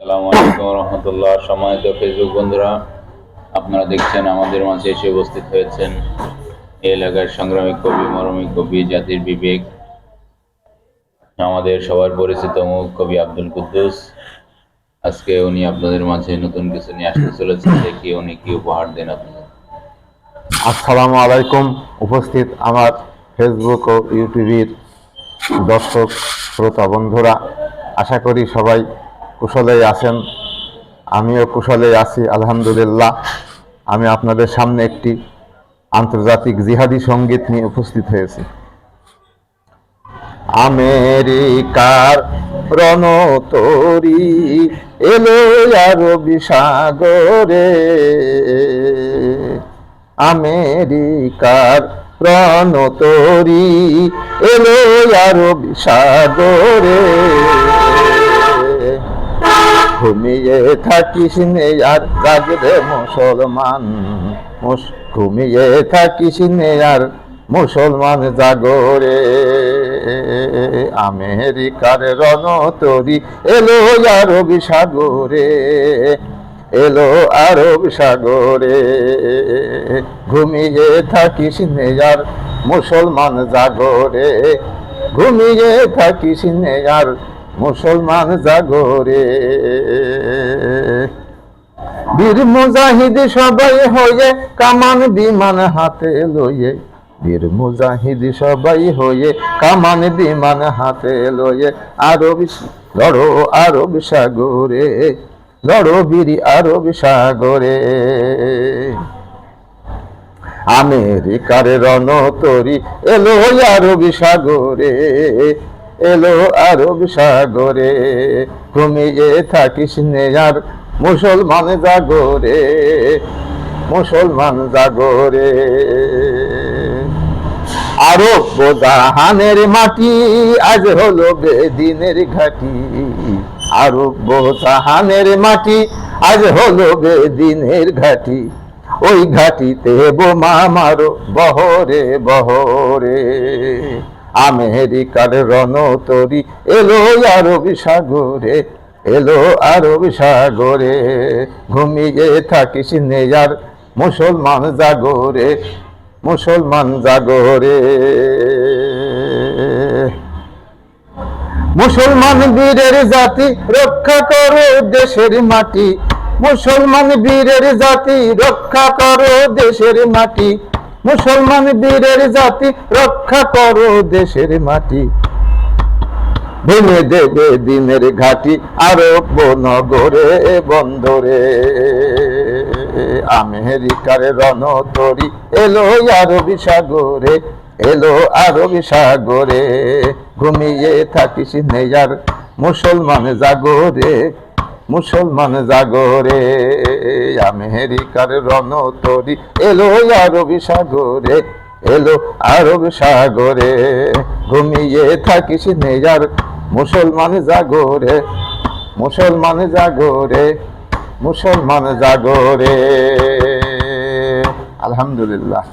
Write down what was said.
আসসালামু আলাইকুম রহমতুল্লাহ। সম্মানিত ফেসবুক বন্ধুরা, আপনারা দেখছেন আমাদের মাঝে এসে উপস্থিত হয়েছেন এই এলাকার সংগ্রামী কবি, মরমী কবি, জাতির বিবেক, আমাদের সবার পরিচিত মুখ কবি আব্দুল কুদ্দুস। আজকে উনি আপনাদের মাঝে নতুন কিছু নিয়ে আসতে চলেছেন। দেখি উনি কি উপহার দেন আপনাদের। আসসালামু আলাইকুম। উপস্থিত আমার ফেসবুক ও ইউটিউবের দর্শক শ্রোতা বন্ধুরা, আশা করি সবাই কুশলেই আছেন। আমিও কুশলেই আছি আলহামদুলিল্লাহ। আমি আপনাদের সামনে একটি আন্তর্জাতিক জিহাদি সঙ্গীত নিয়ে উপস্থিত হয়েছি। আমেরিকার রণতরী এলো আরবি সাগরে, আমেরিকার রণতরী এলো আরবি সাগরে, ঘুমিয়ে থাকিস নে আর জাগরে মুসলমান, ঘুমিয়ে থাকিস নে আর মুসলমান জাগরে, আমেরিকার রণতরী এলো আরবি সাগরে, এলো আরব সাগরে, ঘুমিয়ে থাকিস নে আর মুসলমান জাগরে, ঘুমিয়ে থাকিস নে আর মুসলমান জাগরে। বীর মুজাহিদ সবাই হয়ে কামান বিমান হাতে লয়ে, বীর মুজাহিদ সবাই হয়ে কামান বিমান হাতে লয়ে, আরব লড়ো আরব সাগরে, লড়ো বীর আরব সাগরে, আমেরিকার রণতরী এলো আরব সাগরে, এলো আরব সাগরে, ঘুমিয়ে থাকিস নে আর মুসলমান জাগরে, মুসলমান জাগরে। আরব জাহানের মাটি আজ হলো বেদিনের ঘাটি, আরব জাহানের মাটি আজ হলো বেদিনের ঘাটি, ওই ঘাটিতে বোমা মারো বহরে বহরে, আমেরিকার রণতরী এলো আরব সাগরে, এলো আরব সাগরে, ঘুমিয়ে থাকিস নে আর মুসলমান জাগরে, মুসলমান জাগরে। মুসলমান বীরের জাতি রক্ষা করো দেশের মাটি, মুসলমান বীরের জাতি রক্ষা করো দেশের মাটি, মুসলমান বীরের জাতি রক্ষা করো দেশের মাটি, ভেঙে দেবে দিনের ঘাটি আরব নগরে বন্দরে, আমেরিকার রণতরী এলো আরবি সাগরে, এলো আরবি সাগরে, ঘুমিয়ে থাকিস নে আর মুসলমান জাগরে, মুসলমান জাগরে, আমেরিকার রণতরী এলো আরবি সাগরে, এলো আরব সাগরে, ঘুমিয়ে থাকিস নে আর মুসলমান জাগরে, মুসলমান জাগরে, মুসলমান জাগরে। আলহামদুলিল্লাহ।